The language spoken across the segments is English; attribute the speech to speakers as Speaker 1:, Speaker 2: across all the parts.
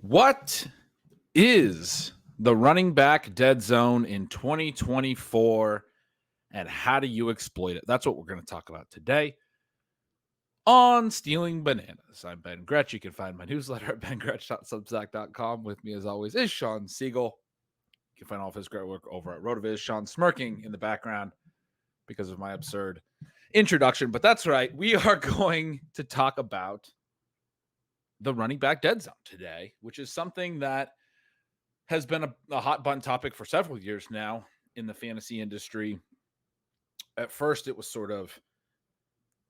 Speaker 1: What is the running back dead zone in 2024 and how do you exploit it? That's what we're going to talk about today on Stealing Bananas. I'm Ben Gretch. You can find my newsletter at bengretch.substack.com. With me, as always, is Shawn Siegele. You can find all of his great work over at RotoViz. Shawn smirking in the background because of my absurd introduction. But that's right. We are going to talk about the running back dead zone today, which is something that has been a hot button topic for several years now in the fantasy industry. At first, it was sort of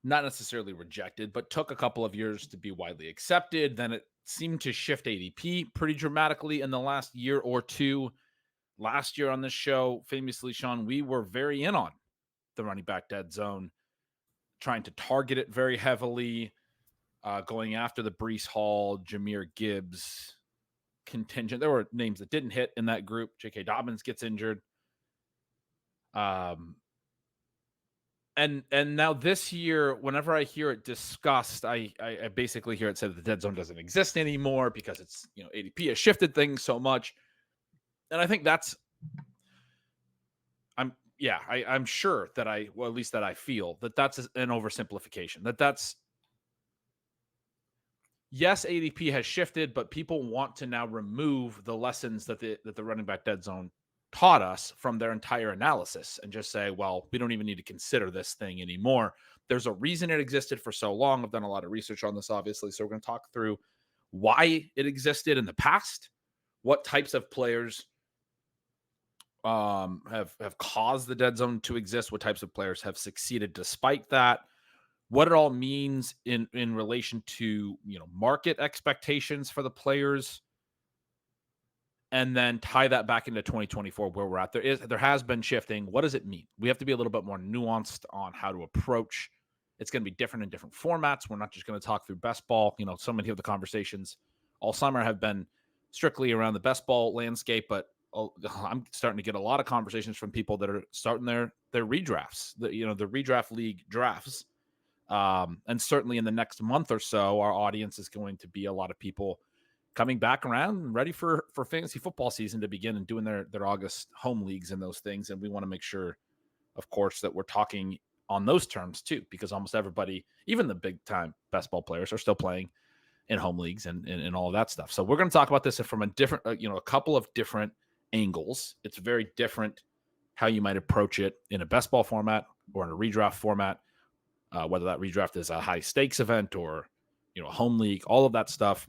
Speaker 1: not necessarily rejected, but took a couple of years to be widely accepted. Then it seemed to shift ADP pretty dramatically in the last year or two. Last year on this show, famously, Shawn, we were very in on the running back dead zone, trying to target it very heavily, going after the Breece Hall, Jahmyr Gibbs contingent. There were names that didn't hit in that group. J.K. Dobbins gets injured. And now this year, whenever I hear it discussed, I basically hear it said that the dead zone doesn't exist anymore because it's, ADP has shifted things so much. And I think I'm sure that at least that I feel that that's an oversimplification. Yes, ADP has shifted, but people want to now remove the lessons that the running back dead zone taught us from their entire analysis and just say, well, we don't even need to consider this thing anymore. There's a reason it existed for so long. I've done a lot of research on this, obviously. So we're going to talk through why it existed in the past, what types of players have caused the dead zone to exist, what types of players have succeeded despite that, what it all means in relation to, market expectations for the players, and then tie that back into 2024 where we're at. There has been shifting. What does it mean? We have to be a little bit more nuanced on how to approach. It's going to be different in different formats. We're not just going to talk through best ball. So many of the conversations all summer have been strictly around the best ball landscape, but I'm starting to get a lot of conversations from people that are starting their redrafts, the redraft league drafts. And certainly in the next month or so, our audience is going to be a lot of people coming back around and ready for fantasy football season to begin and doing their August home leagues and those things. And we want to make sure, of course, that we're talking on those terms too, because almost everybody, even the big time best ball players, are still playing in home leagues and all of that stuff. So we're going to talk about this from a different, a couple of different angles. It's very different how you might approach it in a best ball format or in a redraft format. Whether that redraft is a high stakes event or, a home league, all of that stuff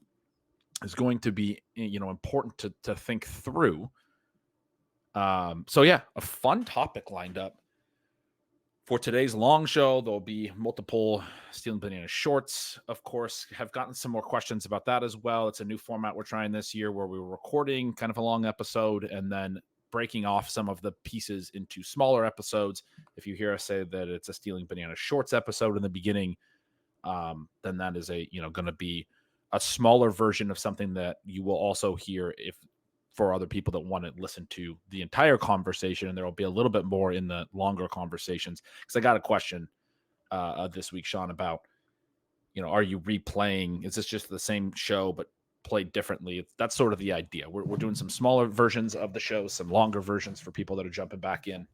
Speaker 1: is going to be, important to think through. So yeah, a fun topic lined up for today's long show. There'll be multiple Stealing Banana shorts, of course. Have gotten some more questions about that as well. It's a new format we're trying this year where we were recording kind of a long episode and then breaking off some of the pieces into smaller episodes. If you hear us say that it's a Stealing Banana shorts episode in the beginning, then that is going to be a smaller version of something that you will also hear if for other people that want to listen to the entire conversation. And there will be a little bit more in the longer conversations. Because I got a question this week, Shawn, about, are you replaying? Is this just the same show but played differently? That's sort of the idea. We're doing some smaller versions of the show, some longer versions for people that are jumping back in.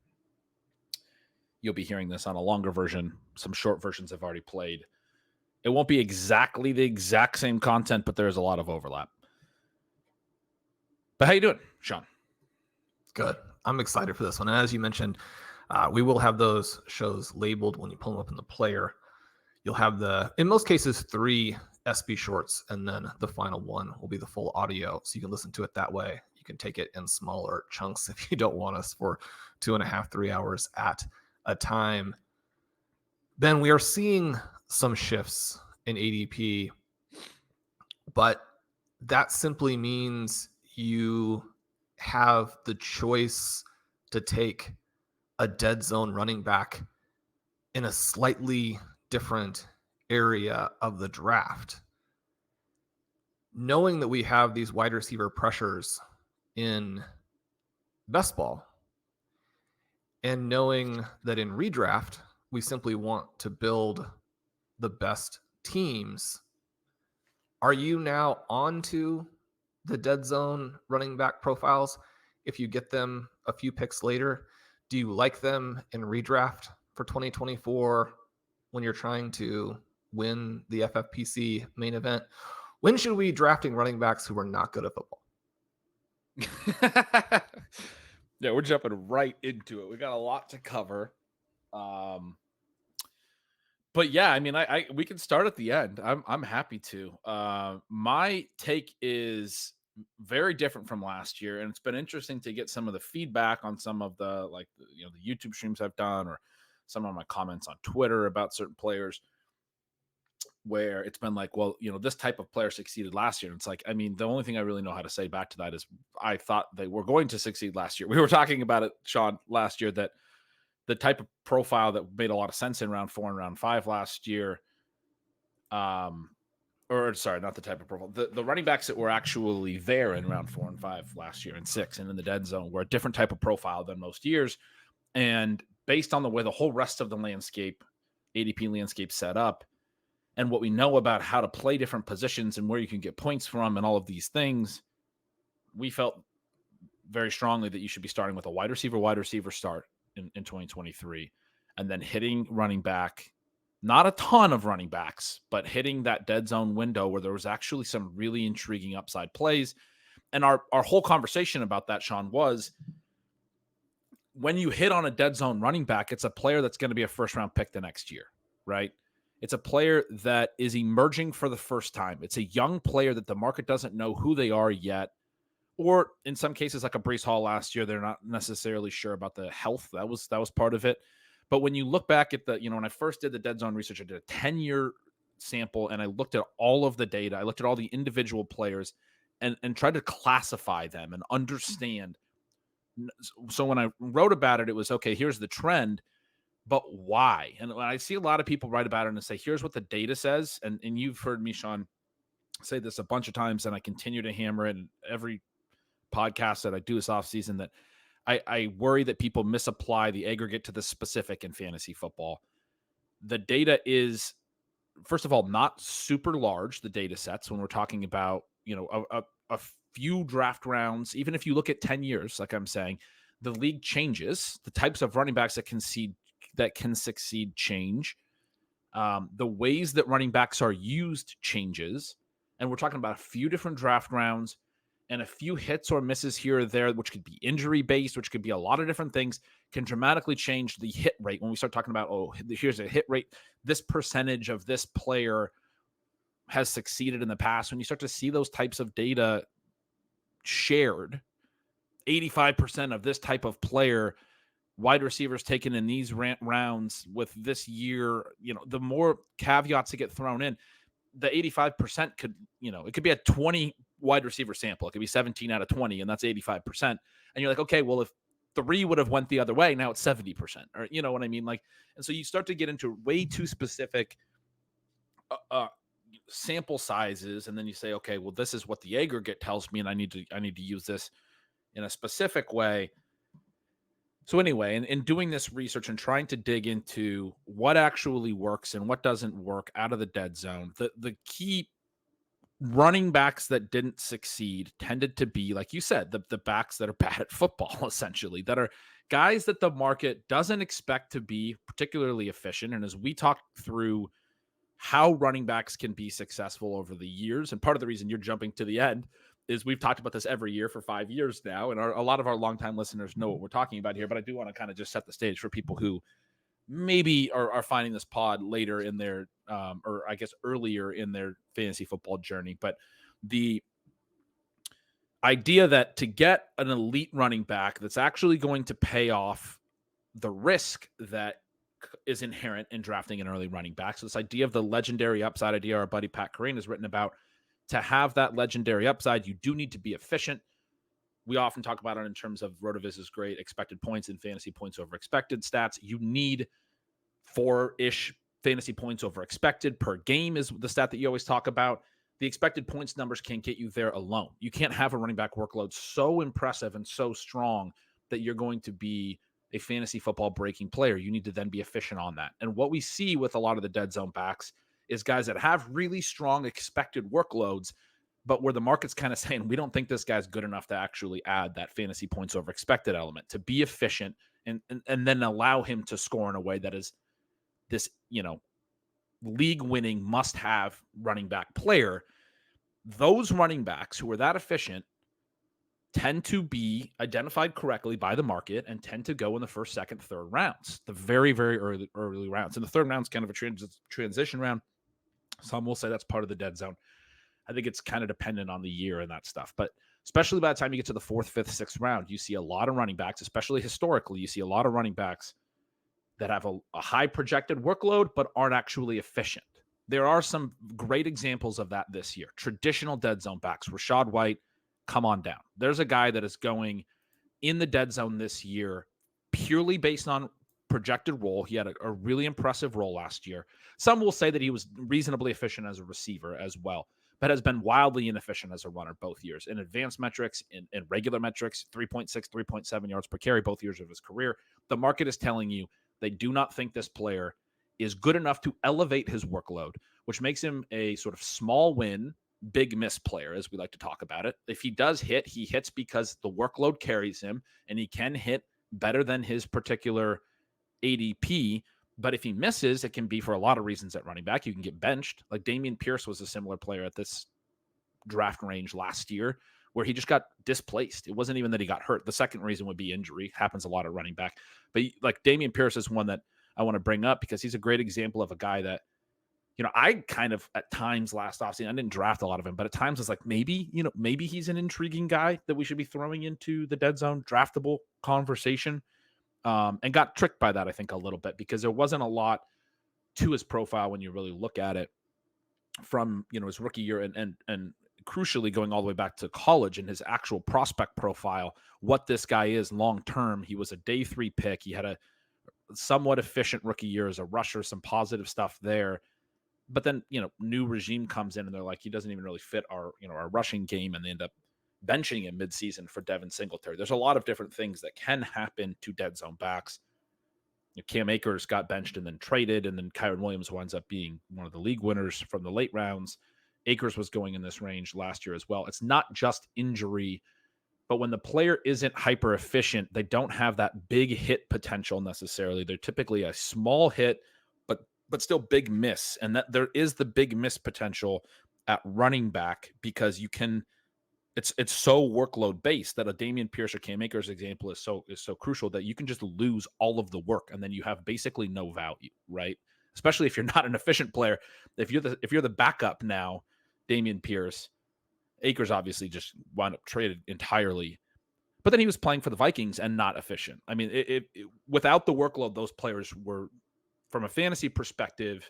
Speaker 1: You'll be hearing this on a longer version. Some short versions I've already played. It won't be exactly the exact same content, but there's a lot of overlap. But how you doing, Shawn?
Speaker 2: Good. I'm excited for this one. And as you mentioned, we will have those shows labeled when you pull them up in the player. You'll have in most cases, 3 SB shorts, and then the final one will be the full audio. So you can listen to it that way. You can take it in smaller chunks if you don't want us for 2.5, 3 hours at a time. Then we are seeing some shifts in ADP, but that simply means you have the choice to take a dead zone running back in a slightly different area of the draft. Knowing that we have these wide receiver pressures in best ball, and knowing that in redraft, we simply want to build the best teams, are you now onto the dead zone running back profiles, if you get them a few picks later, do you like them in redraft for 2024 when you're trying to win the FFPC main event? When should we be drafting running backs who are not good at football?
Speaker 1: Yeah, we're jumping right into it. We got a lot to cover. But yeah, I mean, we can start at the end. I'm happy to. My take is very different from last year, and it's been interesting to get some of the feedback on some of the the YouTube streams I've done, or some of my comments on Twitter about certain players, where it's been like, well, this type of player succeeded last year. And it's like, I mean, the only thing I really know how to say back to that is I thought they were going to succeed last year. We were talking about it, Shawn, last year, that the type of profile that made a lot of sense in round 4 and round 5 last year. Or sorry, not the type of profile. The running backs that were actually there in round 4 and 5 last year and 6 and in the dead zone were a different type of profile than most years. And based on the way the whole rest of the landscape, ADP landscape set up, and what we know about how to play different positions and where you can get points from and all of these things, we felt very strongly that you should be starting with a wide receiver start in 2023, and then hitting running back, not a ton of running backs, but hitting that dead zone window where there was actually some really intriguing upside plays. And our whole conversation about that, Shawn, was when you hit on a dead zone running back, it's a player that's going to be a first round pick the next year, right? It's a player that is emerging for the first time. It's a young player that the market doesn't know who they are yet. Or in some cases, like a Breece Hall last year, they're not necessarily sure about the health. That was part of it. But when you look back at when I first did the dead zone research, I did a 10-year sample and I looked at all of the data. I looked at all the individual players and tried to classify them and understand. So when I wrote about it, it was, okay, here's the trend, but why? And when I see a lot of people write about it and say, here's what the data says. And you've heard me, Shawn, say this a bunch of times, and I continue to hammer it in every podcast that I do this offseason, that I worry that people misapply the aggregate to the specific in fantasy football. The data is, first of all, not super large, the data sets, when we're talking about, a few draft rounds. Even if you look at 10 years, like I'm saying, the league changes. The types of running backs that can succeed change. The ways that running backs are used changes. And we're talking about a few different draft rounds, and a few hits or misses here or there, which could be injury-based, which could be a lot of different things, can dramatically change the hit rate. When we start talking about, here's a hit rate, this percentage of this player has succeeded in the past. When you start to see those types of data shared, 85% of this type of player, wide receivers taken in these rounds with this year, the more caveats that get thrown in, the 85% could, it could be a 20 wide receiver sample. It could be 17 out of 20, and that's 85%. And you're like, okay, well, if 3 would have went the other way, now it's 70%, or you know what I mean? Like, and so you start to get into way too specific sample sizes. And then you say, okay, well, this is what the aggregate tells me, and I need to use this in a specific way. So anyway, in doing this research and trying to dig into what actually works and what doesn't work out of the dead zone, the key running backs that didn't succeed tended to be, like you said, the backs that are bad at football, essentially, that are guys that the market doesn't expect to be particularly efficient. And as we talk through how running backs can be successful over the years, and part of the reason you're jumping to the end is we've talked about this every year for 5 years now, and a lot of our longtime listeners know what we're talking about here, but I do want to kind of just set the stage for people who maybe are finding this pod later in their, or I guess earlier in their fantasy football journey. But the idea that to get an elite running back that's actually going to pay off the risk that is inherent in drafting an early running back. So this idea of the legendary upside idea our buddy Pat Carine has written about, to have that legendary upside, you do need to be efficient. We often talk about it in terms of RotoViz's great expected points and fantasy points over expected stats. You need 4-ish fantasy points over expected per game is the stat that you always talk about. The expected points numbers can't get you there alone. You can't have a running back workload so impressive and so strong that you're going to be a fantasy football breaking player. You need to then be efficient on that. And what we see with a lot of the dead zone backs is guys that have really strong expected workloads, but where the market's kind of saying, we don't think this guy's good enough to actually add that fantasy points over expected element, to be efficient and then allow him to score in a way that is this, league winning must have running back player. Those running backs who are that efficient tend to be identified correctly by the market and tend to go in the first, second, third rounds, the very, very early rounds. And the third round is kind of a transition round. Some will say that's part of the dead zone. I think it's kind of dependent on the year and that stuff. But especially by the time you get to the fourth, fifth, sixth round, you see a lot of running backs, especially historically, you see a lot of running backs that have a high projected workload but aren't actually efficient. There are some great examples of that this year. Traditional dead zone backs, Rachaad White, come on down. There's a guy that is going in the dead zone this year purely based on projected role. He had a really impressive role last year. Some will say that he was reasonably efficient as a receiver as well, but has been wildly inefficient as a runner both years. In advanced metrics, in regular metrics, 3.6, 3.7 yards per carry both years of his career. The market is telling you they do not think this player is good enough to elevate his workload, which makes him a sort of small win, big miss player, as we like to talk about it. If he does hit, he hits because the workload carries him, and he can hit better than his particular ADP. But if he misses, it can be for a lot of reasons at running back. You can get benched. Like Dameon Pierce was a similar player at this draft range last year, where he just got displaced. It wasn't even that he got hurt. The second reason would be injury. Happens a lot at running back. But like Dameon Pierce is one that I want to bring up because he's a great example of a guy that, I kind of at times last offseason, I didn't draft a lot of him, but at times it's like maybe he's an intriguing guy that we should be throwing into the dead zone draftable conversation. And got tricked by that, I think, a little bit, because there wasn't a lot to his profile when you really look at it from, his rookie year and crucially going all the way back to college and his actual prospect profile, what this guy is long-term. He was a day 3 pick. He had a somewhat efficient rookie year as a rusher, some positive stuff there. But then, new regime comes in and they're like, he doesn't even really fit our rushing game. And they end up benching him midseason for Devin Singletary. There's a lot of different things that can happen to dead zone backs. Cam Akers got benched and then traded, and then Kyren Williams winds up being one of the league winners from the late rounds. Akers was going in this range last year as well. It's not just injury, but when the player isn't hyper efficient, they don't have that big hit potential necessarily. They're typically a small hit, but still big miss. And that there is the big miss potential at running back because you can, it's so workload based that a Dameon Pierce or Cam Akers example is so crucial that you can just lose all of the work and then you have basically no value, right? Especially if you're not an efficient player. If you're the backup now, Dameon Pierce, Akers obviously just wound up traded entirely. But then he was playing for the Vikings and not efficient. I mean, without the workload, those players were, from a fantasy perspective,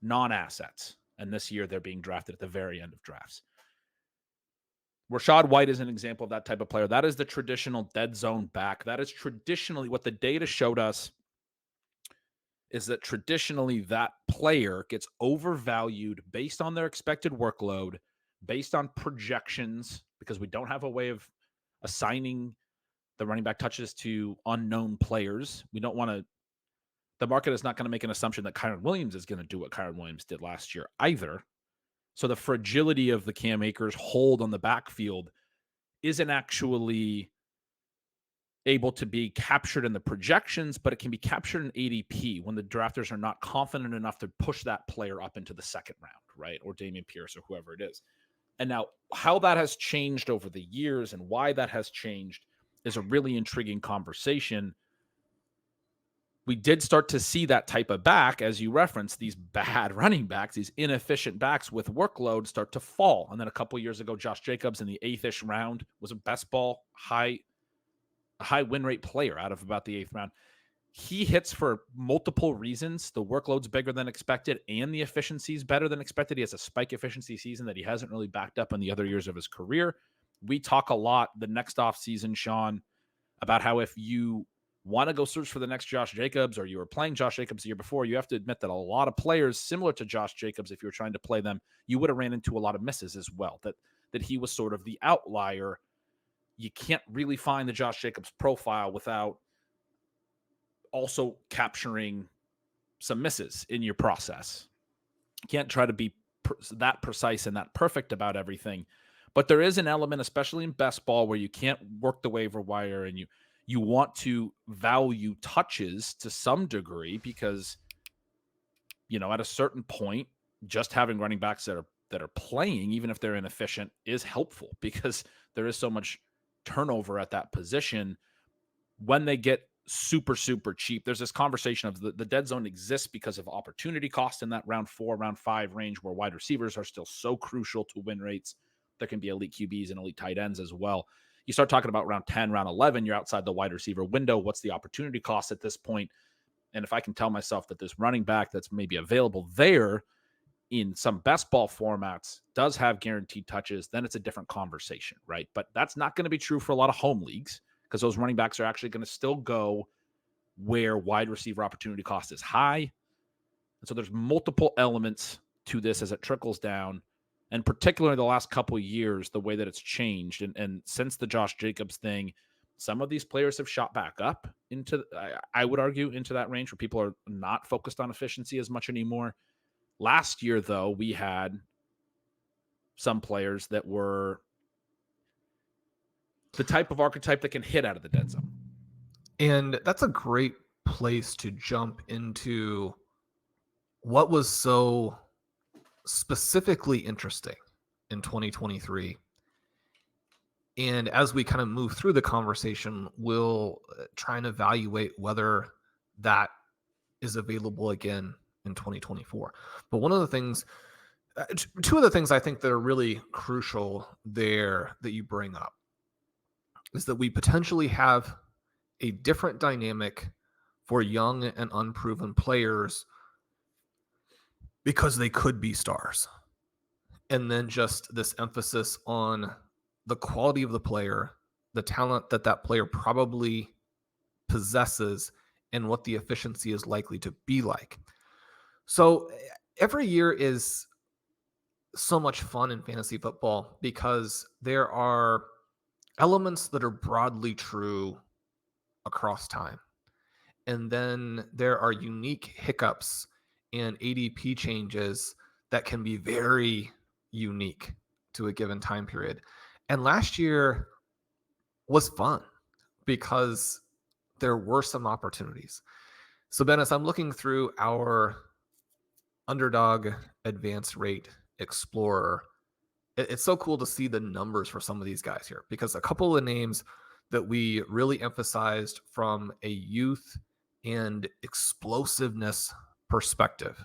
Speaker 1: non-assets. And this year they're being drafted at the very end of drafts. Rachaad White is an example of that type of player. That is the traditional dead zone back. That is traditionally what the data showed us, is that traditionally that player gets overvalued based on their expected workload, based on projections, because we don't have a way of assigning the running back touches to unknown players. We don't want to, the market is not going to make an assumption that Kyren Williams is going to do what Kyren Williams did last year either. So the fragility of the Cam Akers hold on the backfield isn't actually able to be captured in the projections, but it can be captured in ADP when the drafters are not confident enough to push that player up into the second round, right? Or Dameon Pierce or whoever it is. And now how that has changed over the years and why that has changed is a really intriguing conversation. We did start to see that type of back, as you referenced, these bad running backs, these inefficient backs with workload start to fall. And then a couple years ago, Josh Jacobs in the 8th-ish round was a best ball, high win rate player out of about the 8th round. He hits for multiple reasons. The workload's bigger than expected and the efficiency is better than expected. He has a spike efficiency season that he hasn't really backed up in the other years of his career. We talk a lot the next off season, Sean, about how if you want to go search for the next Josh Jacobs, or you were playing Josh Jacobs the year before, you have to admit that a lot of players similar to Josh Jacobs, if you were trying to play them, you would have ran into a lot of misses as well, that he was sort of the outlier. You can't really find the Josh Jacobs profile without also capturing some misses in your process. You can't try to be that precise and that perfect about everything. But there is an element, especially in best ball, where you can't work the waiver wire and you want to value touches to some degree because, at a certain point, just having running backs that are playing, even if they're inefficient, is helpful because there is so much turnover at that position. When they get super, super cheap, there's this conversation of the dead zone exists because of opportunity cost in that round 4, round 5 range where wide receivers are still so crucial to win rates. There can be elite QBs and elite tight ends as well. You start talking about round 10, round 11, you're outside the wide receiver window. What's the opportunity cost at this point? And if I can tell myself that this running back that's maybe available there in some best ball formats does have guaranteed touches, then it's a different conversation, right? But that's not going to be true for a lot of home leagues because those running backs are actually going to still go where wide receiver opportunity cost is high. And so there's multiple elements to this as it trickles down. And particularly the last couple of years, the way that it's changed. And since the Josh Jacobs thing, some of these players have shot back up into, I would argue, into that range where people are not focused on efficiency as much anymore. Last year, though, we had some players that were the type of archetype that can hit out of the dead zone.
Speaker 2: And that's a great place to jump into what was so specifically interesting in 2023. And as we kind of move through the conversation, we'll try and evaluate whether that is available again in 2024. But one of the things, two of the things I think that are really crucial there that you bring up is that we potentially have a different dynamic for young and unproven players because they could be stars. And then just this emphasis on the quality of the player, the talent that that player probably possesses, and what the efficiency is likely to be like. So every year is so much fun in fantasy football because there are elements that are broadly true across time. And then there are unique hiccups and ADP changes that can be very unique to a given time period. And last year was fun because there were some opportunities. So Ben, as I'm looking through our Underdog Advanced Rate Explorer, it's so cool to see the numbers for some of these guys here because a couple of names that we really emphasized from a youth and explosiveness perspective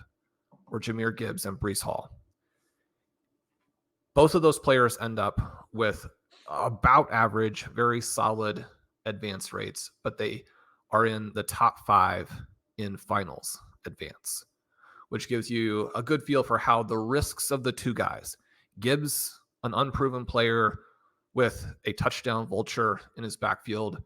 Speaker 2: were Jahmyr Gibbs and Breece Hall. Both of those players end up with about average, very solid advance rates, but they are in the top 5 in finals advance, which gives you a good feel for how the risks of the two guys, Gibbs, an unproven player with a touchdown vulture in his backfield,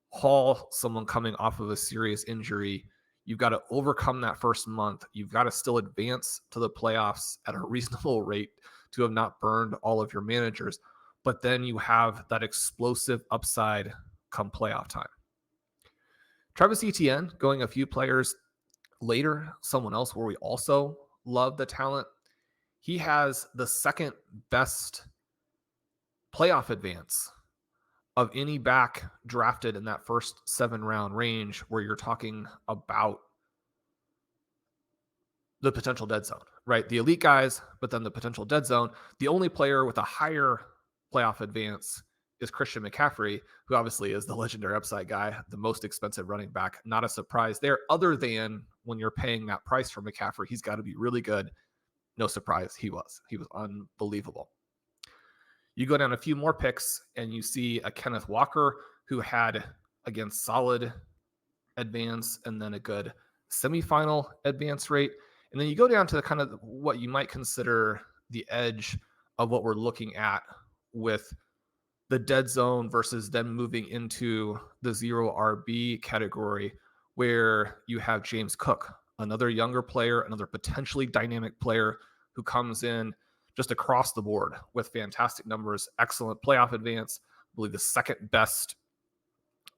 Speaker 2: Hall, someone coming off of a serious injury. You've got to overcome that first month. You've got to still advance to the playoffs at a reasonable rate to have not burned all of your managers. But then you have that explosive upside come playoff time. Travis Etienne going a few players later, someone else where we also love the talent. He has the second best playoff advance of any back drafted in that first 7-round range where you're talking about the potential dead zone, right? The elite guys, but then the potential dead zone. The only player with a higher playoff advance is Christian McCaffrey, who obviously is the legendary upside guy, the most expensive running back. Not a surprise there, other than when you're paying that price for McCaffrey, he's got to be really good. No surprise, he was unbelievable. You go down a few more picks and you see a Kenneth Walker who had, again, solid advance and then a good semifinal advance rate. And then you go down to the kind of what you might consider the edge of what we're looking at with the dead zone versus then moving into the 0 RB category, where you have James Cook, another younger player, another potentially dynamic player who comes in just across the board with fantastic numbers, excellent playoff advance, I believe the second best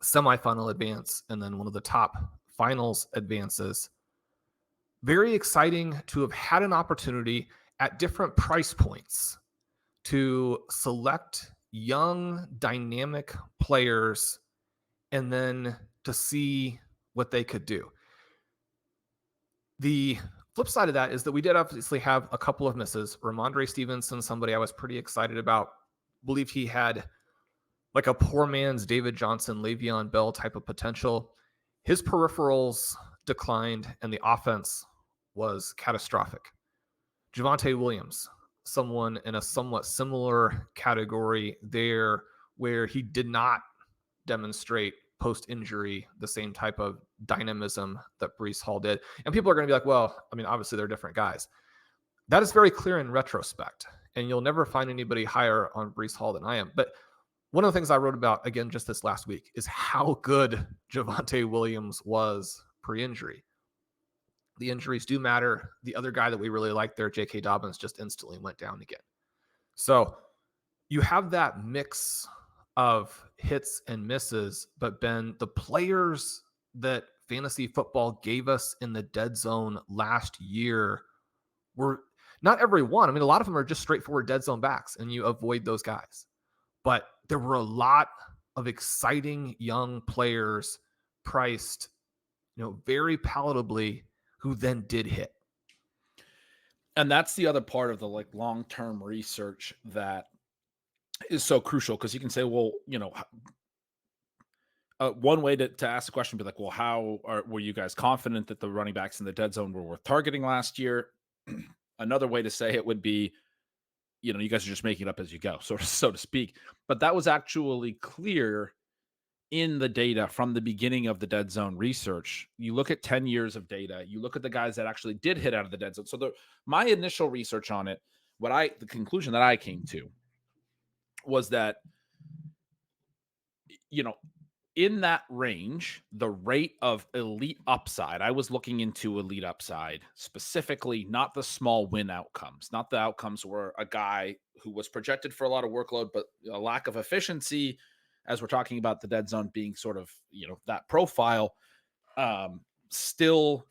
Speaker 2: semifinal advance, and then one of the top finals advances. Very exciting to have had an opportunity at different price points to select young, dynamic players and then to see what they could do. The flip side of that is that we did obviously have a couple of misses. Ramondre Stevenson, somebody I was pretty excited about, believed he had like a poor man's David Johnson, Le'Veon Bell type of potential. His peripherals declined and the offense was catastrophic. Javonte Williams, someone in a somewhat similar category there, where he did not demonstrate post-injury the same type of dynamism that Breece Hall did. And people are going to be like, well, I mean, obviously they're different guys. That is very clear in retrospect, and you'll never find anybody higher on Breece Hall than I am. But one of the things I wrote about, again, just this last week, is how good Javonte Williams was pre-injury. The injuries do matter. The other guy that we really liked there, J.K. Dobbins, just instantly went down again. So you have that mix of hits and misses, but Ben, the players that fantasy football gave us in the dead zone last year were not every one. I mean, a lot of them are just straightforward dead zone backs, and you avoid those guys. But there were a lot of exciting young players priced, very palatably, who then did hit.
Speaker 1: And that's the other part of the long-term research that is so crucial, because you can say, well, one way to ask the question would be like, well, how were you guys confident that the running backs in the dead zone were worth targeting last year? Another way to say it would be, you guys are just making it up as you go, so to speak. But that was actually clear in the data from the beginning of the dead zone research. You look at 10 years of data, you look at the guys that actually did hit out of the dead zone. So my initial research on it, the conclusion that I came to was that, in that range, the rate of elite upside, I was looking into elite upside specifically, not the small win outcomes, not the outcomes where a guy who was projected for a lot of workload, but a lack of efficiency, as we're talking about the dead zone being sort of, that profile, still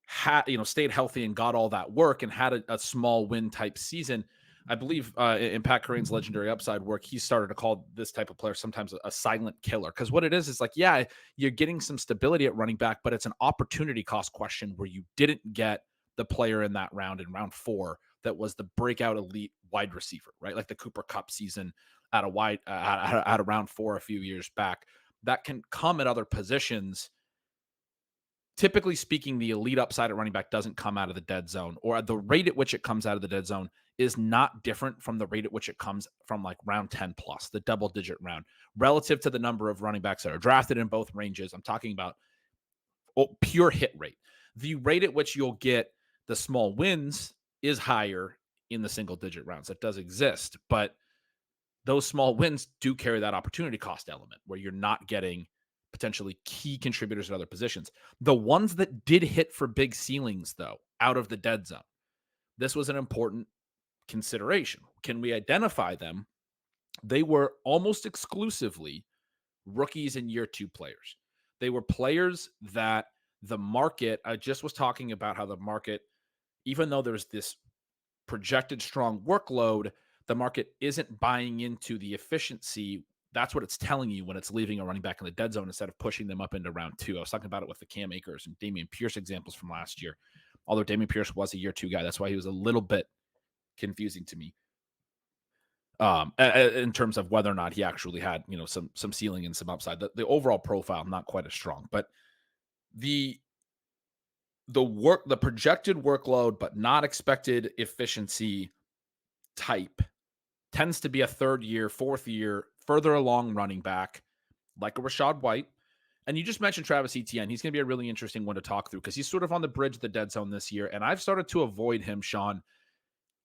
Speaker 1: had, stayed healthy and got all that work and had a small win type season. I believe in Pat Kerrane's legendary upside work, he started to call this type of player sometimes a silent killer. Because what it is like, yeah, you're getting some stability at running back, but it's an opportunity cost question where you didn't get the player in that round, in round 4, that was the breakout elite wide receiver, right? Like the Cooper Kupp season at a round 4 a few years back. That can come at other positions. Typically speaking, the elite upside at running back doesn't come out of the dead zone, or the rate at which it comes out of the dead zone is not different from the rate at which it comes from like round 10 plus, the double digit round, relative to the number of running backs that are drafted in both ranges. I'm talking about pure hit rate. The rate at which you'll get the small wins is higher in the single digit rounds. That does exist, but those small wins do carry that opportunity cost element where you're not getting potentially key contributors at other positions. The ones that did hit for big ceilings, though, out of the dead zone, this was an important consideration. Can we identify them? They were almost exclusively rookies and year 2 players. They were players that the market, I just was talking about how the market, even though there's this projected strong workload, the market isn't buying into the efficiency. That's what it's telling you when it's leaving a running back in the dead zone instead of pushing them up into round 2. I was talking about it with the Cam Akers and Dameon Pierce examples from last year. Although Dameon Pierce was a year 2 guy, that's why he was a little bit confusing to me in terms of whether or not he actually had, some ceiling and some upside. The overall profile, not quite as strong, but the projected workload, but not expected efficiency type tends to be a 3rd year, 4th year, further along running back, like a Rachaad White. And you just mentioned Travis Etienne. He's going to be a really interesting one to talk through because he's sort of on the bridge of the dead zone this year. And I've started to avoid him, Shawn,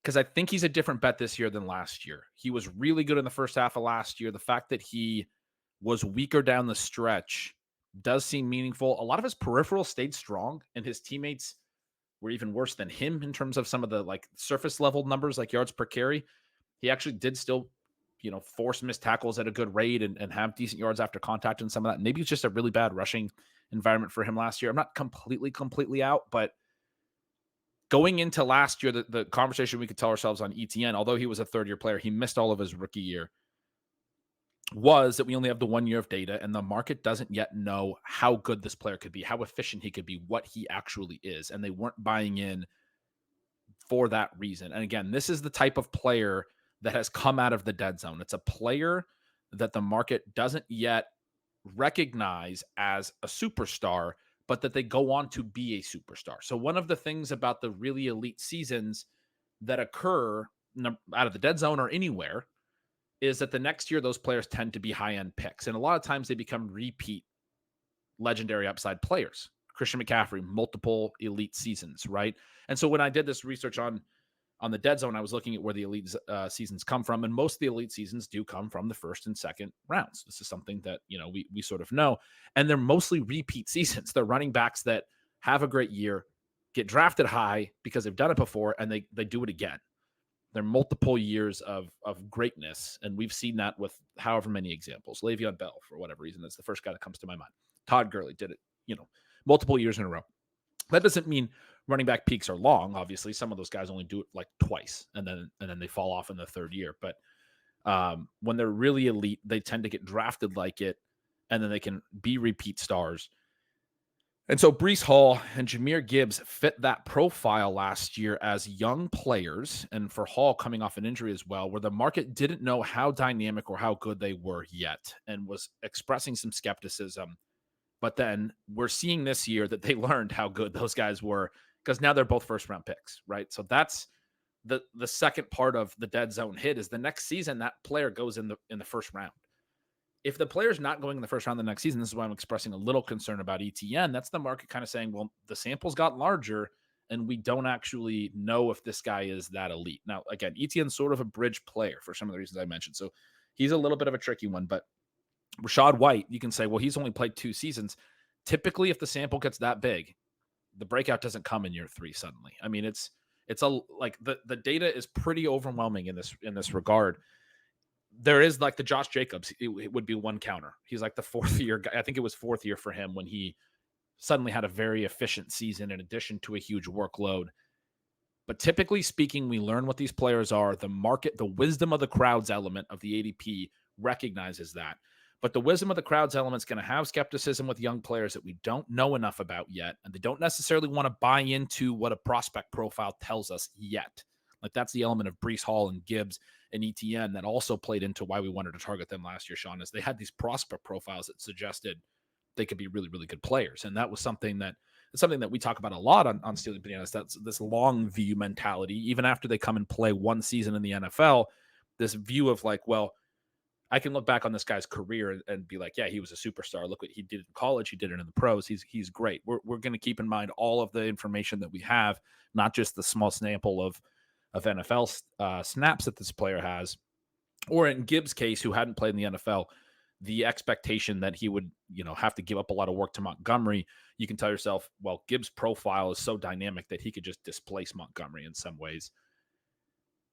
Speaker 1: because I think he's a different bet this year than last year. He was really good in the first half of last year. The fact that he was weaker down the stretch does seem meaningful. A lot of his peripherals stayed strong, and his teammates were even worse than him in terms of some of the surface level numbers, like yards per carry. He actually did still, force missed tackles at a good rate and have decent yards after contact and some of that. Maybe it's just a really bad rushing environment for him last year. I'm not completely out, but Going into last year, the conversation we could tell ourselves on Etienne, although he was a third-year player, he missed all of his rookie year, was that we only have the 1 year of data, and the market doesn't yet know how good this player could be, how efficient he could be, what he actually is, and they weren't buying in for that reason. And again, this is the type of player that has come out of the dead zone. It's a player that the market doesn't yet recognize as a superstar, but that they go on to be a superstar. So one of the things about the really elite seasons that occur out of the dead zone or anywhere is that the next year those players tend to be high-end picks. And a lot of times they become repeat legendary upside players. Christian McCaffrey, multiple elite seasons, right? And so when I did this research on the dead zone, I was looking at where the elite seasons come from, and most of the elite seasons do come from the first and second rounds. This is something that, you know, we sort of know, and they're mostly repeat seasons. They're running backs that have a great year, get drafted high because they've done it before, and they do it again. They're multiple years of greatness, and we've seen that with however many examples. Le'Veon Bell, for whatever reason, that's the first guy that comes to my mind. Todd Gurley did it, you know, multiple years in a row. That doesn't mean running back peaks are long. Obviously, some of those guys only do it like twice, and then they fall off in the third year. But when they're really elite, they tend to get drafted like it, and then they can be repeat stars. And so Breece Hall and Jahmyr Gibbs fit that profile last year as young players, and for Hall coming off an injury as well, where the market didn't know how dynamic or how good they were yet and was expressing some skepticism. But then we're seeing this year that they learned how good those guys were, because now they're both first-round picks, right? So that's the second part of the dead zone hit is the next season that player goes in the first round. If the player's not going in the first round the next season, this is why I'm expressing a little concern about ETN. That's the market kind of saying, well, the sample's got larger, and we don't actually know if this guy is that elite. Now, again, ETN's sort of a bridge player for some of the reasons I mentioned. So he's a little bit of a tricky one, but Rachaad White, you can say, well, he's only played 2 seasons. Typically, if the sample gets that big, the breakout doesn't come in year 3 suddenly. I mean, it's like the data is pretty overwhelming in this regard. There is like the Josh Jacobs, it would be one counter. He's like the 4th year guy. I think it was 4th year for him when he suddenly had a very efficient season in addition to a huge workload. But typically speaking, we learn what these players are. The market, the wisdom of the crowds element of the ADP recognizes that. But the wisdom of the crowds element is going to have skepticism with young players that we don't know enough about yet. And they don't necessarily want to buy into what a prospect profile tells us yet. Like that's the element of Breece Hall and Gibbs and ETN that also played into why we wanted to target them last year, Sean, is they had these prospect profiles that suggested they could be really, really good players. And that was something that we talk about a lot on Stealing Bananas. That's this long view mentality. Even after they come and play one season in the NFL, this view of like, well, I can look back on this guy's career and be like, yeah, he was a superstar. Look what he did in college. He did it in the pros. He's great. We're going to keep in mind all of the information that we have, not just the small sample of NFL snaps that this player has, or in Gibbs' case, who hadn't played in the NFL, the expectation that he would, have to give up a lot of work to Montgomery. You can tell yourself, well, Gibbs' profile is so dynamic that he could just displace Montgomery in some ways.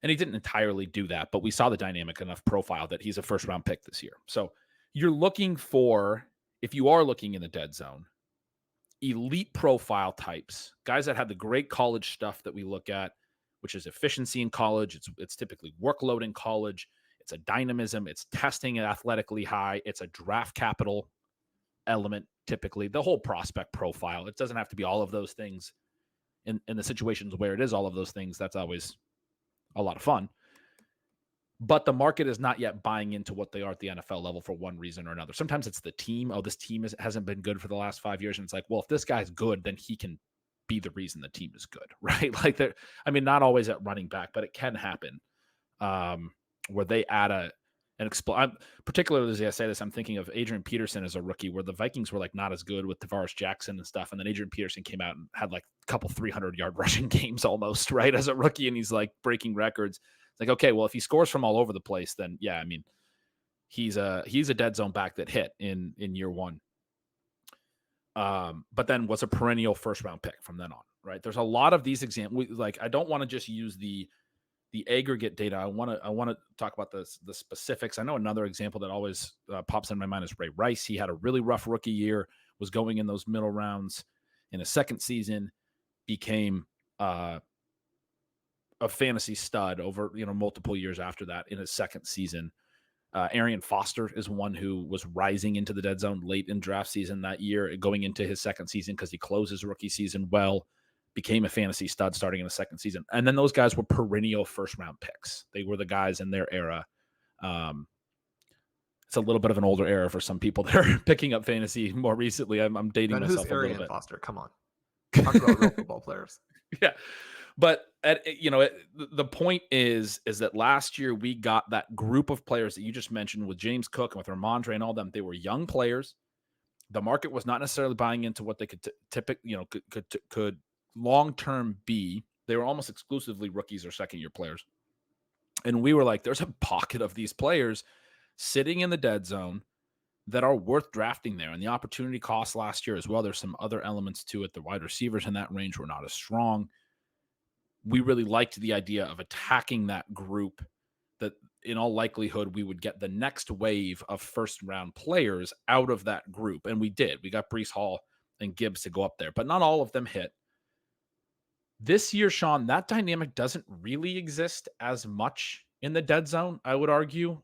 Speaker 1: And he didn't entirely do that, but we saw the dynamic enough profile that he's a first-round pick this year. So you're looking for, if you are looking in the dead zone, elite profile types, guys that have the great college stuff that we look at, which is efficiency in college. It's typically workload in college. It's a dynamism. It's testing it athletically high. It's a draft capital element, typically. The whole prospect profile. It doesn't have to be all of those things. In the situations where it is all of those things, that's always a lot of fun. But the market is not yet buying into what they are at the NFL level for one reason or another. Sometimes it's the team. Oh, this team hasn't been good for the last 5 years. And it's like, well, if this guy's good, then he can be the reason the team is good, right? Like, not always at running back, but it can happen where they add particularly as I say this, I'm thinking of Adrian Peterson as a rookie, where the Vikings were like not as good with Tavares Jackson and stuff. And then Adrian Peterson came out and had like a couple 300-yard rushing games almost, right, as a rookie. And he's like breaking records. It's like, okay, well, if he scores from all over the place, then yeah, he's a dead zone back that hit in year 1. But then was a perennial first-round pick from then on, right? There's a lot of these examples. Like, I don't want to just use the aggregate data. I want to talk about the specifics. I know another example that always pops in my mind is Ray Rice. He had a really rough rookie year, was going in those middle rounds. In his second season, became a fantasy stud over, multiple years after that in his second season. Arian Foster is one who was rising into the dead zone late in draft season that year, going into his second season because he closed his rookie season well, became a fantasy stud starting in the second season. And then those guys were perennial first-round picks. They were the guys in their era. It's a little bit of an older era for some people that are picking up fantasy more recently. I'm dating myself a little bit.
Speaker 2: Foster? Come on. Talk about real football players.
Speaker 1: Yeah. But the point is that last year we got that group of players that you just mentioned with James Cook and with Ramondre and all them. They were young players. The market was not necessarily buying into what they could could long-term be. They were almost exclusively rookies or second-year players. And we were like, there's a pocket of these players sitting in the dead zone that are worth drafting there. And the opportunity cost last year as well. There's some other elements to it. The wide receivers in that range were not as strong. We really liked the idea of attacking that group, that in all likelihood, we would get the next wave of first-round players out of that group. And we did. We got Breece Hall and Gibbs to go up there, but not all of them hit. This year, Shawn, that dynamic doesn't really exist as much in the dead zone, I would argue.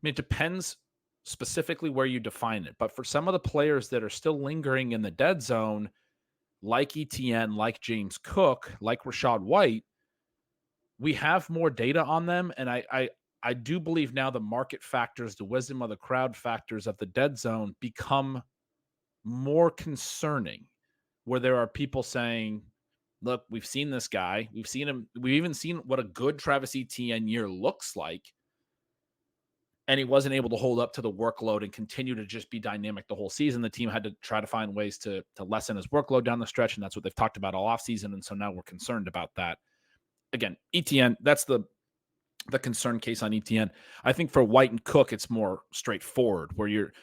Speaker 1: It depends specifically where you define it. But for some of the players that are still lingering in the dead zone, like Etienne, like James Cook, like Rachaad White, we have more data on them. And I do believe now the market factors, the wisdom of the crowd factors of the dead zone become more concerning, where there are people saying, look, we've seen this guy. We've seen him. We've even seen what a good Travis Etienne year looks like. And he wasn't able to hold up to the workload and continue to just be dynamic the whole season. The team had to try to find ways to lessen his workload down the stretch, and that's what they've talked about all offseason. And so now we're concerned about that. Again, Etienne, that's the concern case on Etienne. I think for White and Cook, it's more straightforward, where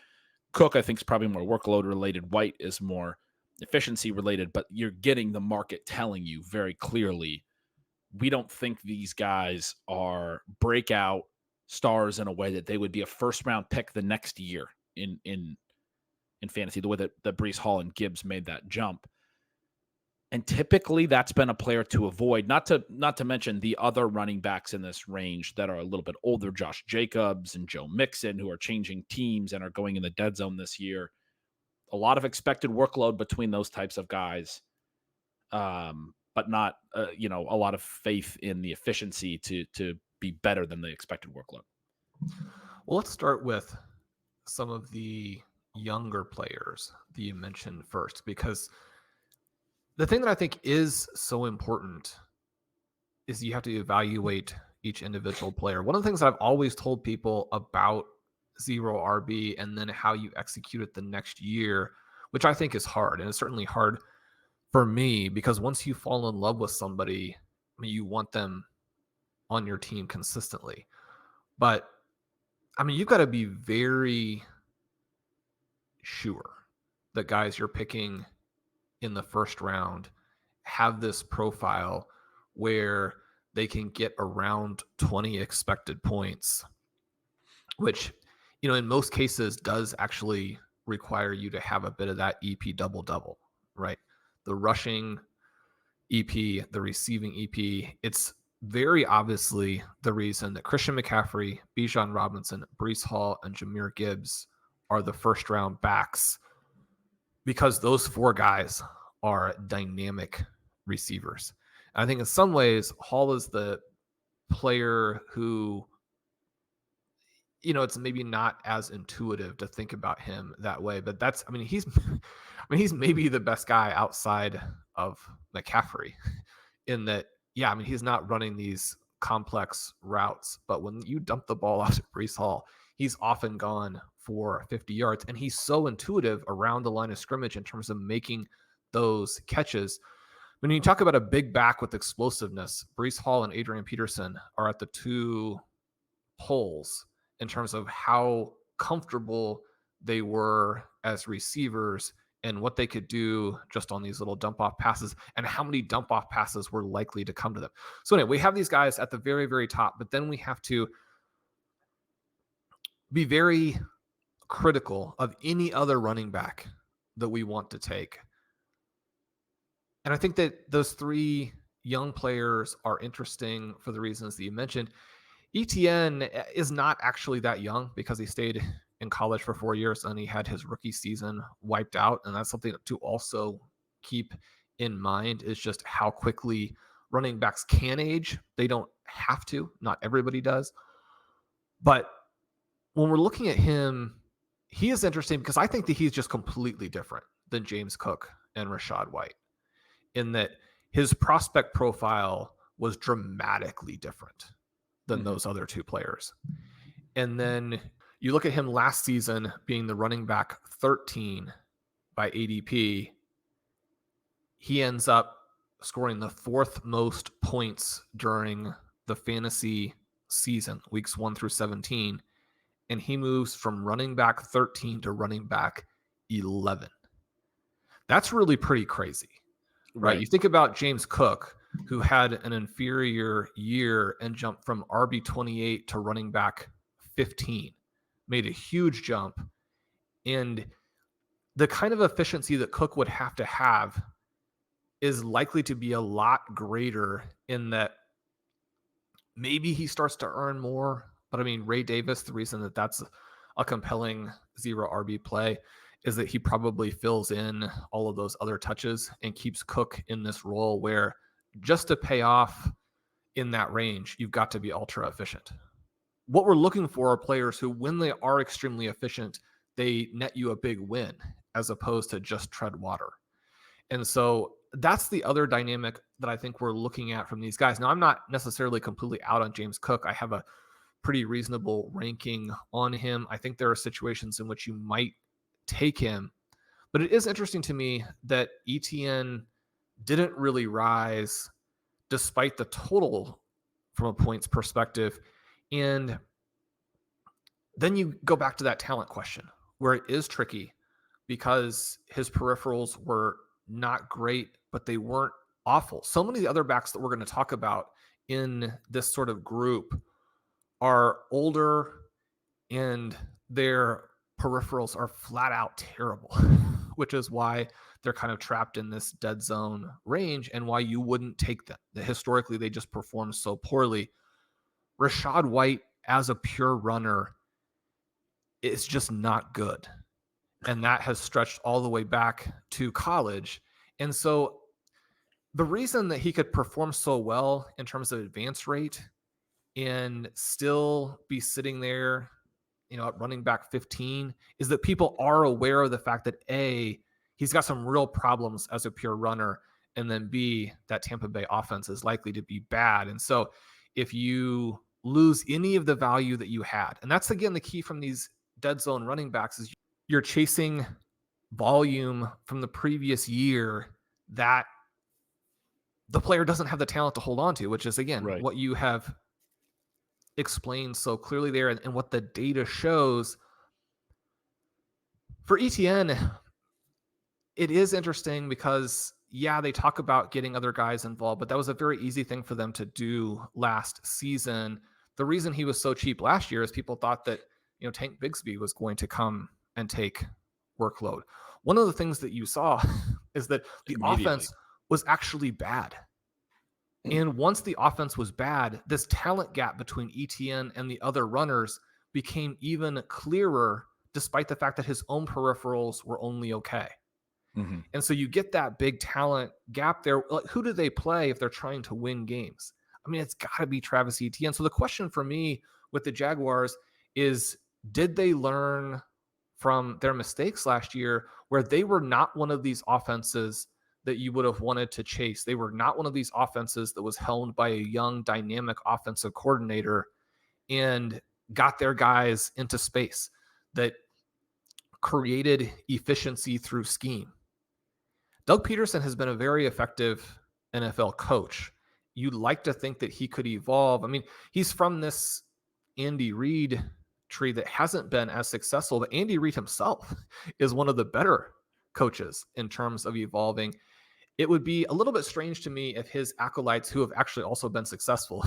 Speaker 1: Cook, I think, is probably more workload related. White is more efficiency related, but you're getting the market telling you very clearly, we don't think these guys are breakout stars in a way that they would be a first-round pick the next year in fantasy, the way that Breece Hall and Gibbs made that jump. And typically that's been a player to avoid, not to mention the other running backs in this range that are a little bit older, Josh Jacobs and Joe Mixon, who are changing teams and are going in the dead zone this year. A lot of expected workload between those types of guys, but not a lot of faith in the efficiency to be better than the expected workload.
Speaker 2: Well, let's start with some of the younger players that you mentioned first, because the thing that I think is so important is you have to evaluate each individual player. One of the things I've always told people about zero RB and then how you execute it the next year, which I think is hard, and it's certainly hard for me, because once you fall in love with somebody, you want them on your team consistently. But you've got to be very sure that guys you're picking in the first round have this profile where they can get around 20 expected points, which, in most cases does actually require you to have a bit of that EP double-double, right? The rushing EP, the receiving EP. It's very obviously the reason that Christian McCaffrey, Bijan Robinson, Breece Hall, and Jahmyr Gibbs are the first-round backs, because those four guys are dynamic receivers. And I think in some ways, Hall is the player who, it's maybe not as intuitive to think about him that way, but he's maybe the best guy outside of McCaffrey in that, he's not running these complex routes, but when you dump the ball out to Breece Hall, he's often gone for 50 yards, and he's so intuitive around the line of scrimmage in terms of making those catches. When you talk about a big back with explosiveness, Breece Hall and Adrian Peterson are at the two poles in terms of how comfortable they were as receivers and what they could do just on these little dump-off passes, and how many dump-off passes were likely to come to them. So anyway, we have these guys at the very, very top, but then we have to be very critical of any other running back that we want to take. And I think that those three young players are interesting for the reasons that you mentioned. Etienne is not actually that young because he stayed in college for 4 years and he had his rookie season wiped out. And that's something to also keep in mind, is just how quickly running backs can age. They don't have to, not everybody does. But when we're looking at him, he is interesting because I think that he's just completely different than James Cook and Rachaad White, in that his prospect profile was dramatically different than those other two players. And then you look at him last season being the running back 13 by ADP. He ends up scoring the fourth most points during the fantasy season, weeks 1 through 17. And he moves from running back 13 to running back 11. That's really pretty crazy, right? You think about James Cook, who had an inferior year and jumped from RB 28 to running back 15, made a huge jump. And the kind of efficiency that Cook would have to have is likely to be a lot greater, in that maybe he starts to earn more. But I mean, Ray Davis, the reason that that's a compelling zero RB play is that he probably fills in all of those other touches and keeps Cook in this role where, just to pay off in that range, you've got to be ultra efficient. What we're looking for are players who, when they are extremely efficient, they net you a big win as opposed to just tread water. And so that's the other dynamic that I think we're looking at from these guys. Now, I'm not necessarily completely out on James Cook. I have a pretty reasonable ranking on him. I think there are situations in which you might take him, but it is interesting to me that Etienne didn't really rise despite the total from a points perspective. And then you go back to that talent question, where it is tricky because his peripherals were not great, but they weren't awful. So many of the other backs that we're going to talk about in this sort of group are older and their peripherals are flat out terrible, which is why they're kind of trapped in this dead zone range and why you wouldn't take them. Historically, they just perform so poorly. Rachaad White, as a pure runner, is just not good. And that has stretched all the way back to college. And so the reason that he could perform so well in terms of advance rate and still be sitting there, at running back 15, is that people are aware of the fact that A, he's got some real problems as a pure runner, and then B, that Tampa Bay offense is likely to be bad. And so if you lose any of the value that you had, and that's again the key from these dead zone running backs, is you're chasing volume from the previous year that the player doesn't have the talent to hold on to, which is again what you have explained so clearly there, and what the data shows. For Etienne, it is interesting because, they talk about getting other guys involved, but that was a very easy thing for them to do last season. The reason he was so cheap last year is people thought that, Tank Bigsby was going to come and take workload. One of the things that you saw is that the offense was actually bad. And once the offense was bad, this talent gap between Etienne and the other runners became even clearer, despite the fact that his own peripherals were only okay. And so you get that big talent gap there. Like, who do they play if they're trying to win games? I mean, it's got to be Travis Etienne. So the question for me with the Jaguars is, did they learn from their mistakes last year, where they were not one of these offenses that you would have wanted to chase? They were not one of these offenses that was helmed by a young, dynamic offensive coordinator and got their guys into space, that created efficiency through scheme. Doug Peterson has been a very effective NFL coach. You'd like to think that he could evolve. I mean, he's from this Andy Reid tree that hasn't been as successful, but Andy Reid himself is one of the better coaches in terms of evolving. It would be a little bit strange to me if his acolytes, who have actually also been successful,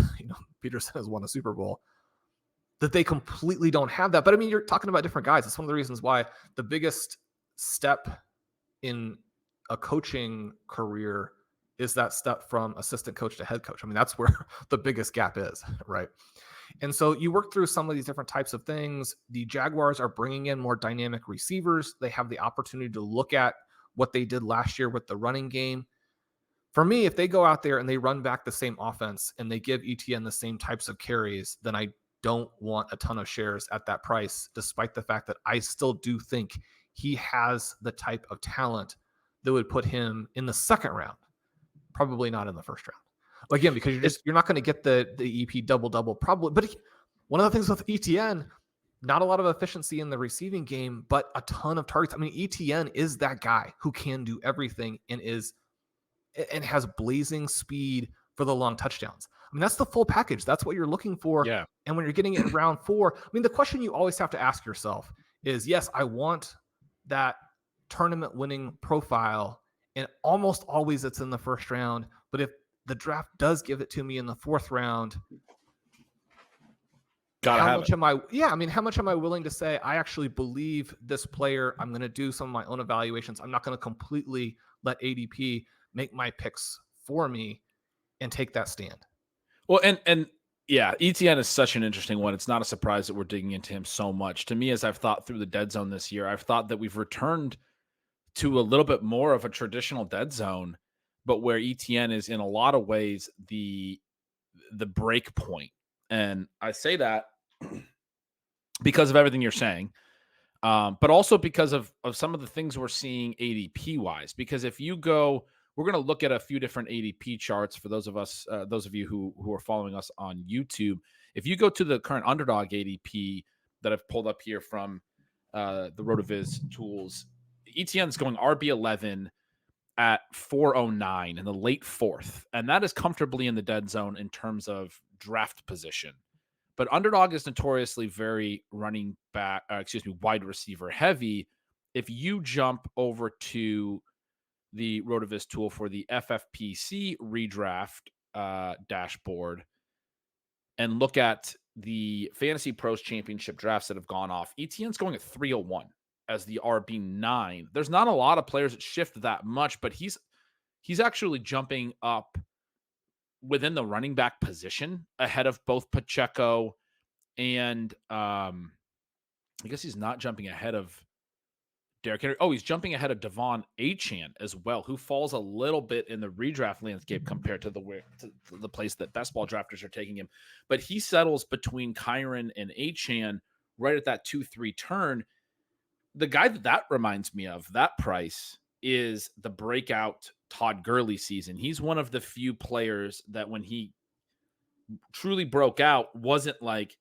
Speaker 2: Peterson has won a Super Bowl, that they completely don't have that. But I mean, you're talking about different guys. It's one of the reasons why the biggest step in a coaching career is that step from assistant coach to head coach. I mean, that's where the biggest gap is, right? And so you work through some of these different types of things. The Jaguars are bringing in more dynamic receivers. They have the opportunity to look at what they did last year with the running game. For me, if they go out there and they run back the same offense and they give Etienne the same types of carries, then I don't want a ton of shares at that price, despite the fact that I still do think he has the type of talent that would put him in the second round, probably not in the first round. Again, because you're not going to get the EP double probably. But one of the things with Etienne, not a lot of efficiency in the receiving game, but a ton of targets. I mean, Etienne is that guy who can do everything and has blazing speed for the long touchdowns. I mean, that's the full package. That's what you're looking for.
Speaker 1: Yeah.
Speaker 2: And when you're getting it in round 4, I mean, the question you always have to ask yourself is, yes, I want that tournament winning profile, and almost always it's in the first round. But if the draft does give it to me in the 4th round, how much am I willing to say I actually believe this player? I'm going to do some of my own evaluations. I'm not going to completely let ADP make my picks for me and take that stand.
Speaker 1: Well, and yeah, Etienne is such an interesting one. It's not a surprise that we're digging into him so much. To me, as I've thought through the dead zone this year, I've thought that we've returned to a little bit more of a traditional dead zone, but where Etienne is in a lot of ways the break point. And I say that because of everything you're saying, but also because of some of the things we're seeing ADP wise. Because if you go, we're going to look at a few different ADP charts for those of you who are following us on YouTube. If you go to the current Underdog ADP that I've pulled up here from the RotoViz tools, Etienne's going RB11 at 409 in the late 4th, and that is comfortably in the dead zone in terms of draft position. But Underdog is notoriously very wide receiver heavy. If you jump over to the RotoViz tool for the FFPC redraft dashboard and look at the Fantasy Pros Championship drafts that have gone off, Etienne's going at 301 as the RB9. There's not a lot of players that shift that much, but he's actually jumping up within the running back position ahead of both Pacheco and I guess he's not jumping ahead of Derrick Henry. Oh, he's jumping ahead of Devon Achane as well, who falls a little bit in the redraft landscape compared to the place that best ball drafters are taking him. But he settles between Kyron and Achane right at that 2-3 turn. The guy that reminds me of, that price, is the breakout Todd Gurley season. He's one of the few players that when he truly broke out wasn't like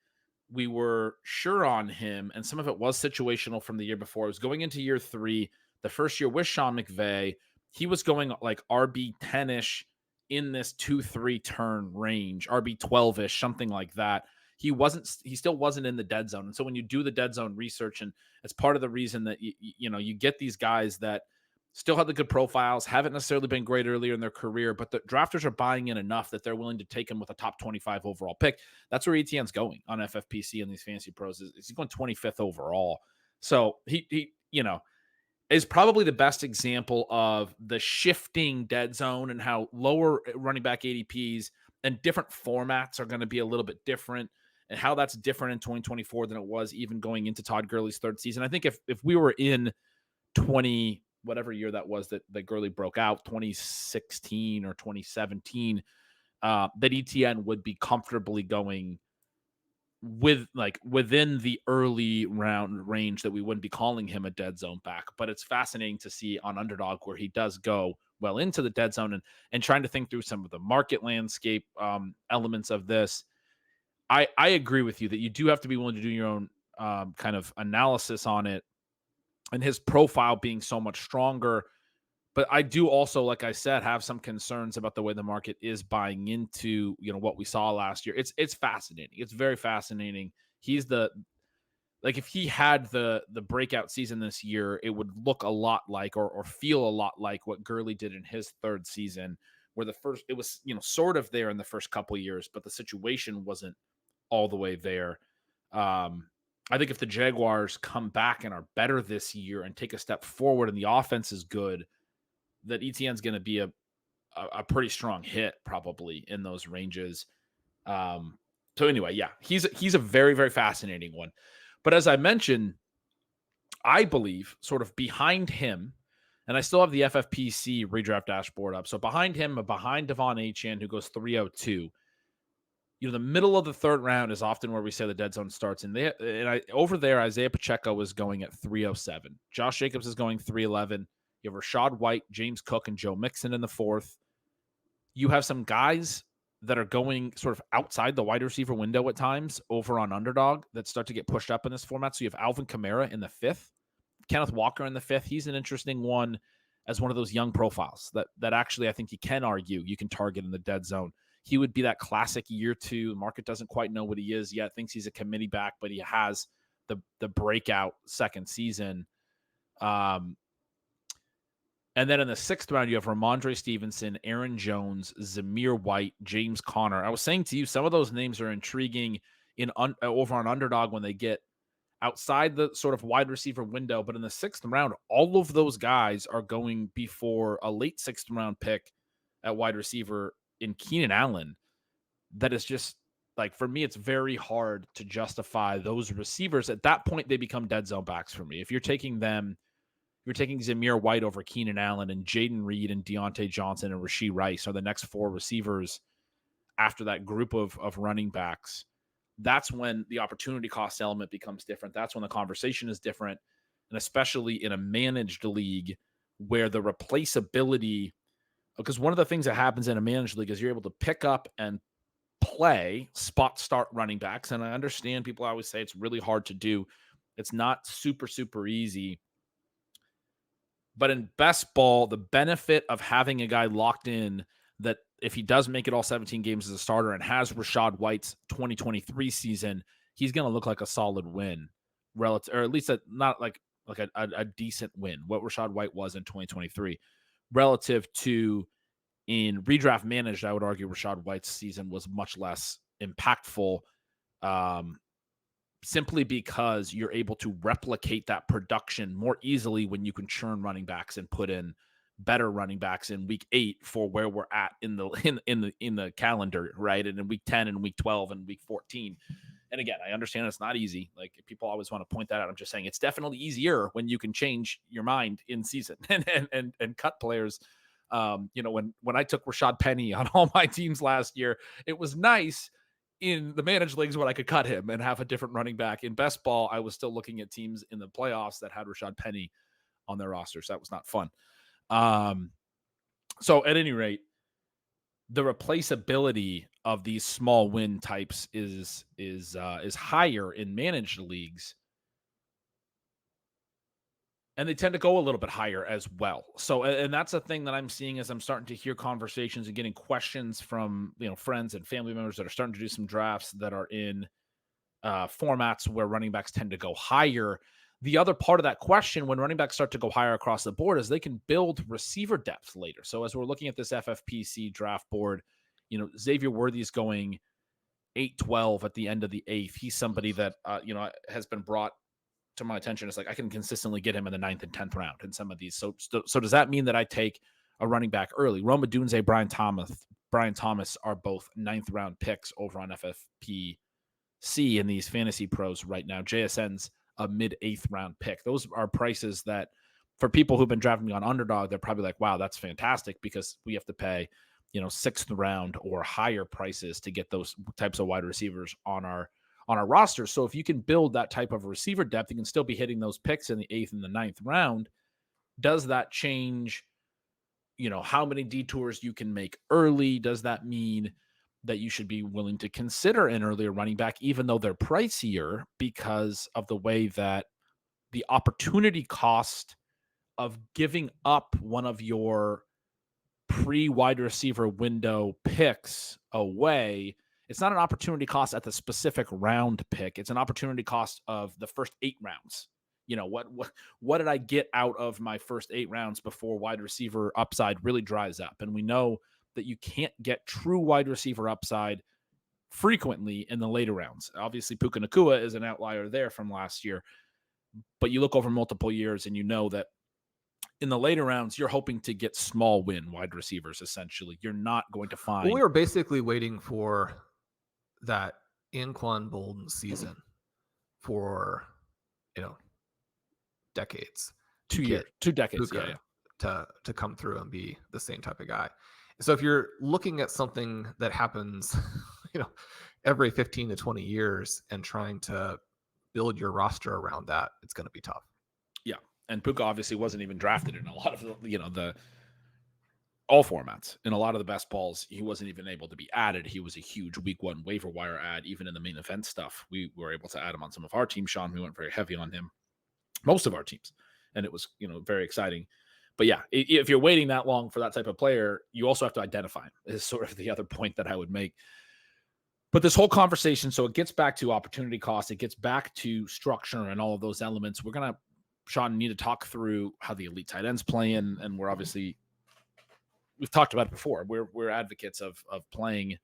Speaker 1: we were sure on him, and some of it was situational from the year before. It was going into year 3, the first year with Sean McVay. He was going like RB 10-ish in this 2-3 turn range, RB 12-ish, something like that. He still wasn't in the dead zone. And so when you do the dead zone research, and it's part of the reason that you get these guys that still have the good profiles, haven't necessarily been great earlier in their career, but the drafters are buying in enough that they're willing to take him with a top 25 overall pick. That's where Etienne's going on FFPC and these fantasy pros. He's going 25th overall. So he is probably the best example of the shifting dead zone and how lower running back ADPs and different formats are going to be a little bit different, and how that's different in 2024 than it was even going into Todd Gurley's 3rd season. I think if we were in whatever year that was that Gurley broke out, 2016 or 2017, that Etienne would be comfortably going within the early round range that we wouldn't be calling him a dead zone back. But it's fascinating to see on Underdog where he does go well into the dead zone, and trying to think through some of the market landscape elements of this. I agree with you that you do have to be willing to do your own kind of analysis on it, and his profile being so much stronger. But I do also, like I said, have some concerns about the way the market is buying into, what we saw last year. It's fascinating. It's very fascinating. He's if he had the breakout season this year, it would look a lot like or feel a lot like what Gurley did in his 3rd season, where it was, sort of there in the first couple of years, but the situation wasn't all the way there. I think if the Jaguars come back and are better this year and take a step forward and the offense is good, that Etienne's going to be a a pretty strong hit probably in those ranges. So anyway, yeah, he's a very, very fascinating one. But as I mentioned, I believe sort of behind him, and I still have the FFPC redraft dashboard up. So behind him, behind Devon Achane, who goes 302. The middle of the third round is often where we say the dead zone starts. Over there, Isaiah Pacheco is going at 307. Josh Jacobs is going 311. You have Rachaad White, James Cook, and Joe Mixon in the fourth. You have some guys that are going sort of outside the wide receiver window at times over on Underdog that start to get pushed up in this format. So you have Alvin Kamara in the fifth, Kenneth Walker in the fifth. He's an interesting one as one of those young profiles that actually I think you can argue you can target in the dead zone. He would be that classic year two. The market doesn't quite know what he is yet, thinks he's a committee back, but he has the breakout second season. And then in the sixth round, you have Ramondre Stevenson, Aaron Jones, Zamir White, James Conner. I was saying to you, some of those names are intriguing over on Underdog when they get outside the sort of wide receiver window. But in the sixth round, all of those guys are going before a late sixth round pick at wide receiver in Keenan Allen. That is just like, for me, it's very hard to justify those receivers. At that point, they become dead zone backs for me. If you're taking them, you're taking Zamir White over Keenan Allen, and Jaden Reed and Deontay Johnson and Rashee Rice are the next four receivers after that group of running backs. That's when the opportunity cost element becomes different. That's when the conversation is different. And especially in a managed league where the replaceability, because one of the things that happens in a managed league is you're able to pick up and play spot start running backs. And I understand people always say it's really hard to do. It's not super, super easy. But in best ball, the benefit of having a guy locked in that if he does make it all 17 games as a starter and has Rachaad White's 2023 season, he's going to look like a solid win relative, or at least not like a decent win, what Rachaad White was in 2023 relative to in redraft managed. I would argue Rachaad White's season was much less impactful. Simply because you're able to replicate that production more easily when you can churn running backs and put in better running backs in week 8 for where we're at in the calendar, right? And in week 10 and week 12 and week 14. And again, I understand it's not easy. Like, people always want to point that out. I'm just saying it's definitely easier when you can change your mind in season and cut players. When I took Rashad Penny on all my teams last year, it was nice in the managed leagues when I could cut him and have a different running back. In best ball, I was still looking at teams in the playoffs that had Rashad Penny on their roster. So that was not fun. So at any rate, the replaceability of these small win types is higher in managed leagues. And they tend to go a little bit higher as well. So, and that's a thing that I'm seeing as I'm starting to hear conversations and getting questions from, friends and family members that are starting to do some drafts that are in formats where running backs tend to go higher. The other part of that question, when running backs start to go higher across the board, is they can build receiver depth later. So as we're looking at this FFPC draft board, Xavier Worthy's going 8-12 at the end of the 8th. He's somebody that, has been brought to my attention. It's like I can consistently get him in the 9th and 10th round in some of these. So does that mean that I take a running back early? Rome Odunze, Brian Thomas are both 9th round picks over on FFPC in these fantasy pros right now. JSN's a mid 8th round pick. Those are prices that for people who've been drafting me on Underdog, they're probably like, wow, that's fantastic, because we have to pay, 6th round or higher prices to get those types of wide receivers on our roster. So if you can build that type of receiver depth, you can still be hitting those picks in the 8th and the 9th round. Does that change, how many detours you can make early? Does that mean that you should be willing to consider an earlier running back, even though they're pricier, because of the way that the opportunity cost of giving up one of your pre-wide receiver window picks away? It's not an opportunity cost at the specific round pick. It's an opportunity cost of the first 8 rounds. What did I get out of my first 8 rounds before wide receiver upside really dries up? And we know that you can't get true wide receiver upside frequently in the later rounds. Obviously, Puka Nacua is an outlier there from last year, but you look over multiple years and you know that In the later rounds, you're hoping to get small win wide receivers, essentially. You're not going to
Speaker 2: Well,
Speaker 1: find.
Speaker 2: we were basically waiting for that Anquan Bolden season for, you know, decades to
Speaker 1: 2 years,
Speaker 2: get
Speaker 1: 2 decades. Yeah,
Speaker 2: Puka
Speaker 1: yeah.
Speaker 2: to come through and be the same type of guy. So if you're looking at something that happens, you know, every 15 to 20 years and trying to build your roster around that, it's going to be tough.
Speaker 1: Yeah. And Puka obviously wasn't even drafted in a lot of the all formats. In a lot of the best balls, he wasn't even able to be added. He was a huge week 1 waiver wire add. Even in the main event stuff, we were able to add him on some of our teams. Sean, we went very heavy on him, most of our teams, and it was very exciting. But yeah, if you're waiting that long for that type of player, you also have to identify him, is sort of the other point that I would make. But this whole conversation, so it gets back to opportunity cost, it gets back to structure and all of those elements. We're going to, Sean, need to talk through how the elite tight ends play in, and we're obviously, we've talked about it before. We're advocates of playing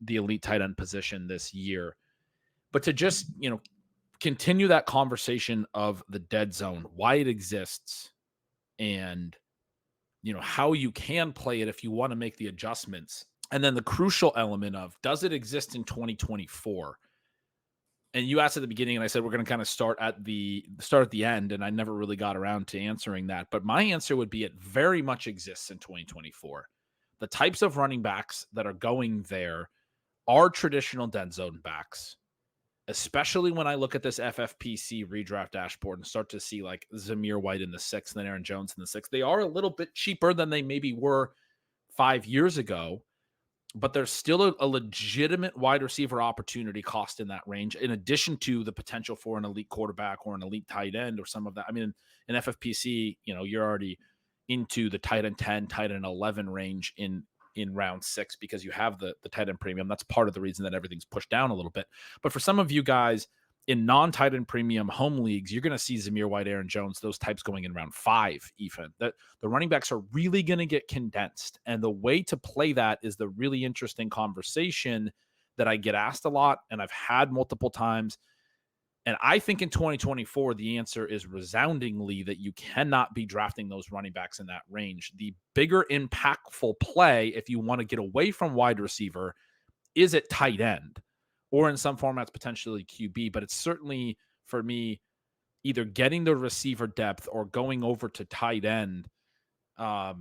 Speaker 1: the elite tight end position this year. But to just, continue that conversation of the dead zone, why it exists, and how you can play it if you want to make the adjustments. And then the crucial element of, does it exist in 2024? And you asked at the beginning, and I said we're going to kind of start at the end, and I never really got around to answering that. But my answer would be it very much exists in 2024. The types of running backs that are going there are traditional dead zone backs, especially when I look at this FFPC redraft dashboard and start to see like Zamir White in the 6th and then Aaron Jones in the 6th. They are a little bit cheaper than they maybe were 5 years ago, but there's still a legitimate wide receiver opportunity cost in that range, in addition to the potential for an elite quarterback or an elite tight end or some of that. I mean, in FFPC, you're already into the tight end 10, tight end 11 range in round 6 because you have the tight end premium. That's part of the reason that everything's pushed down a little bit. But for some of you guys in non-tight end premium home leagues, you're going to see Zamir White, Aaron Jones, those types going in round 5 even. That the running backs are really going to get condensed. And the way to play that is the really interesting conversation that I get asked a lot and I've had multiple times. And I think in 2024, the answer is resoundingly that you cannot be drafting those running backs in that range. The bigger impactful play, if you want to get away from wide receiver, is at tight end, or in some formats, potentially QB. But it's certainly, for me, either getting the receiver depth or going over to tight end. Yeah,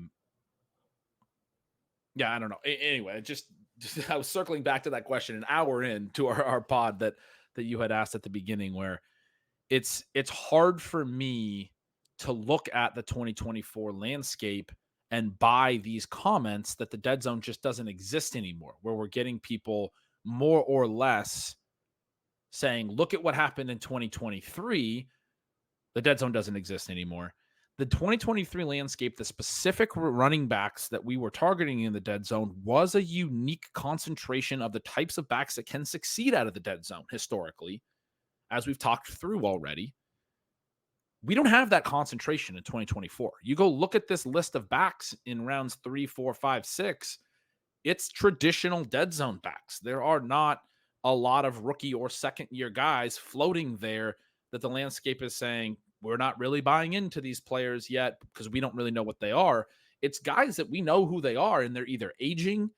Speaker 1: I don't know. Anyway, just I was circling back to that question an hour into our pod that you had asked at the beginning, where it's hard for me to look at the 2024 landscape and buy these comments that the dead zone just doesn't exist anymore, where we're getting people more or less saying, look at what happened in 2023. The dead zone doesn't exist anymore. The 2023 landscape, the specific running backs that we were targeting in the dead zone, was a unique concentration of the types of backs that can succeed out of the dead zone historically, as we've talked through already. We don't have that concentration in 2024. You go look at this list of backs in rounds 3, 4, 5, 6. It's traditional dead zone backs. There are not a lot of rookie or second year guys floating there that the landscape is saying, we're not really buying into these players yet because we don't really know what they are. It's guys that we know who they are, and they're either aging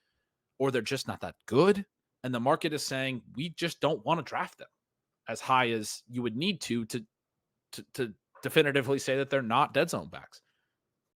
Speaker 1: or they're just not that good. And the market is saying, we just don't want to draft them as high as you would need to definitively say that they're not dead zone backs.